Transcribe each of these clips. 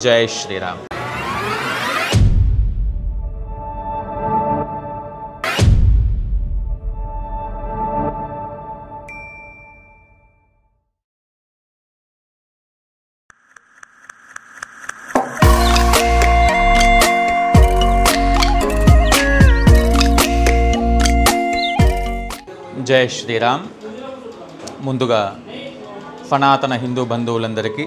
जय श्री राम। जय श्रीराम। ముందుగా సనాతన హిందూ బంధువులందరికీ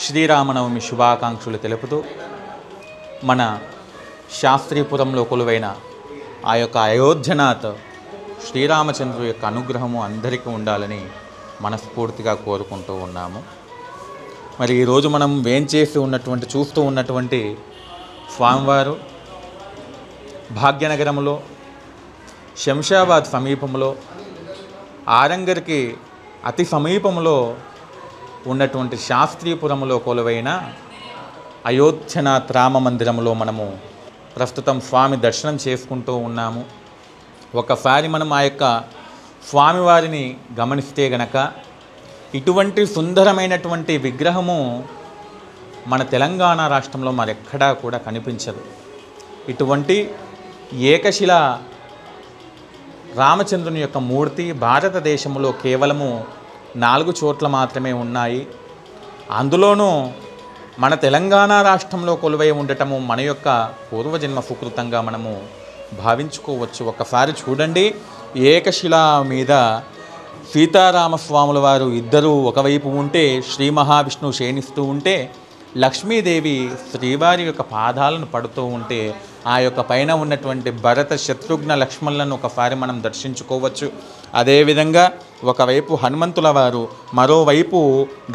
శ్రీరామనవమి శుభాకాంక్షలు తెలుపుతూ మన శాస్త్రీపురంలో కొలువైన ఆ యొక్క అయోధ్యనాథ్ శ్రీరామచంద్రుడి యొక్క అనుగ్రహము అందరికీ ఉండాలని మనస్ఫూర్తిగా కోరుకుంటూ ఉన్నాము. మరి ఈరోజు మనం వేంచేసి చూస్తూ ఉన్నటువంటి స్వామివారు భాగ్యనగరంలో శంషాబాద్ సమీపంలో ఆరంగర్కి అతి సమీపంలో ఉన్నటువంటి శాస్త్రీపురంలో కొలువైన అయోధ్యనాథ్ రామ మందిరంలో మనము ప్రస్తుతం స్వామి దర్శనం చేసుకుంటూ ఉన్నాము. ఒకసారి మనం ఆ యొక్క స్వామివారిని గమనిస్తే గనక ఇటువంటి సుందరమైనటువంటి విగ్రహము మన తెలంగాణ రాష్ట్రంలో మరెక్కడా కూడా కనిపించదు. ఇటువంటి ఏకశిల రామచంద్రుని యొక్క మూర్తి భారతదేశంలో కేవలము 4 చోట్ల మాత్రమే ఉన్నాయి. అందులోనూ మన తెలంగాణ రాష్ట్రంలో కొలువై ఉండటము మన యొక్క పూర్వజన్మ సుకృతంగా మనము భావించుకోవచ్చు. ఒకసారి చూడండి, ఏకశిల మీద సీతారామస్వాముల వారు ఇద్దరూ ఒకవైపు ఉంటే, శ్రీ మహావిష్ణువు శయనిస్తూ ఉంటే, లక్ష్మీదేవి శ్రీవారి యొక్క పాదాలను పడుతూ ఉంటే, ఆ యొక్క పైన ఉన్నటువంటి భరత శత్రుఘ్న లక్ష్మణులను ఒకసారి మనం దర్శించుకోవచ్చు. అదేవిధంగా ఒకవైపు హనుమంతుల వారు, మరోవైపు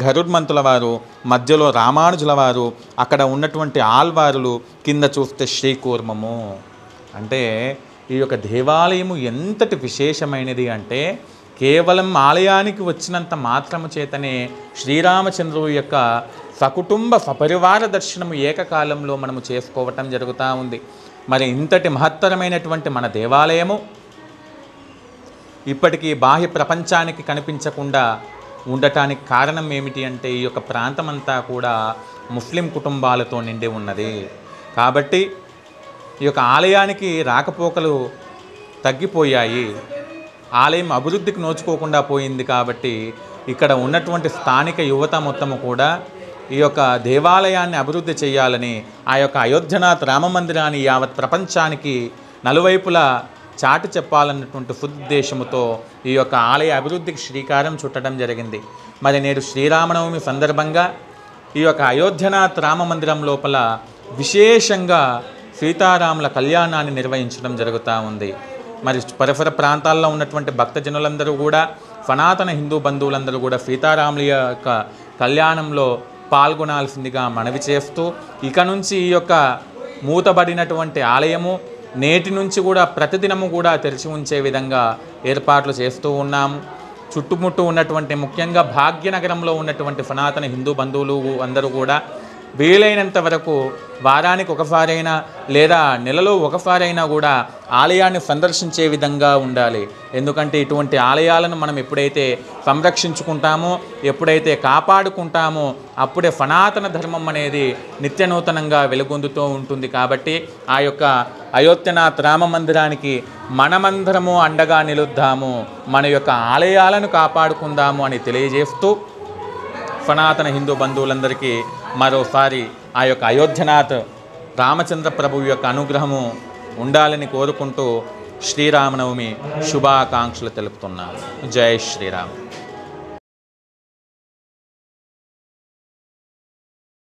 గరుడ్మంతుల వారు, మధ్యలో రామానుజుల వారు, అక్కడ ఉన్నటువంటి ఆల్వారులు, కింద చూస్తే శ్రీకూర్మము. అంటే ఈ యొక్క దేవాలయము ఎంతటి విశేషమైనది అంటే కేవలం ఆలయానికి వచ్చినంత మాత్రము చేతనే శ్రీరామచంద్రుడి యొక్క సకుటుంబ సపరివార దర్శనము ఏకకాలంలో మనము చేసుకోవటం జరుగుతూ ఉంది. మరి ఇంతటి మహత్తరమైనటువంటి మన దేవాలయము ఇప్పటికీ బాహ్య ప్రపంచానికి కనిపించకుండా ఉండటానికి కారణం ఏమిటి అంటే ఈ యొక్క ప్రాంతమంతా కూడా ముస్లిం కుటుంబాలతో నిండి ఉన్నది. కాబట్టి ఈ యొక్క ఆలయానికి రాకపోకలు తగ్గిపోయాయి, ఆలయం అభివృద్ధికి నోచుకోకుండా పోయింది. కాబట్టి ఇక్కడ ఉన్నటువంటి స్థానిక యువత మొత్తము కూడా ఈ యొక్క దేవాలయాన్ని అభివృద్ధి చేయాలని, ఆ యొక్క అయోధ్యనాథ్ రామ మందిరాన్ని యావత్ ప్రపంచానికి నలువైపులా చాటి చెప్పాలన్నటువంటి సదుద్దేశముతో ఈ యొక్క ఆలయ అభివృద్ధికి శ్రీకారం చుట్టడం జరిగింది. మరి నేడు శ్రీరామనవమి సందర్భంగా ఈ యొక్క అయోధ్యనాథ్ రామ మందిరం లోపల విశేషంగా సీతారాముల కళ్యాణాన్ని నిర్వహించడం జరుగుతూ ఉంది. మరి పరిసర ప్రాంతాల్లో ఉన్నటువంటి భక్తజనులందరూ కూడా, సనాతన హిందూ బంధువులందరూ కూడా సీతారాముల యొక్క కళ్యాణంలో పాల్గొనాల్సిందిగా మనవి చేస్తూ, ఇక నుంచి ఈ యొక్క మూతబడినటువంటి ఆలయము నేటి నుంచి కూడా ప్రతిదినము కూడా తెరిచి ఉంచే విధంగా ఏర్పాట్లు చేస్తూ ఉన్నాము. చుట్టుముట్టు ఉన్నటువంటి ముఖ్యంగా భాగ్యనగరంలో ఉన్నటువంటి సనాతన హిందూ బంధువులు అందరూ కూడా వీలైనంత వరకు వారానికి ఒకసారైనా లేదా నెలలో ఒకసారైనా కూడా ఆలయాన్ని సందర్శించే విధంగా ఉండాలి. ఎందుకంటే ఇటువంటి ఆలయాలను మనం ఎప్పుడైతే సంరక్షించుకుంటామో, ఎప్పుడైతే కాపాడుకుంటామో, అప్పుడే సనాతన ధర్మం అనేది నిత్యనూతనంగా వెలుగొందుతూ ఉంటుంది. కాబట్టి ఆ యొక్క అయోధ్యనాథ్ రామ మందిరానికి మనమందరము అండగా నిలుద్దాము, మన యొక్క ఆలయాలను కాపాడుకుందాము అని తెలియజేస్తూ సనాతన హిందూ బంధువులందరికీ మరోసారి ఆ యొక్క అయోధ్యనాథ్ రామచంద్ర ప్రభువు యొక్క అనుగ్రహము ఉండాలని కోరుకుంటూ శ్రీరామనవమి శుభాకాంక్షలు తెలుపుతున్నాను. జై శ్రీరామ్.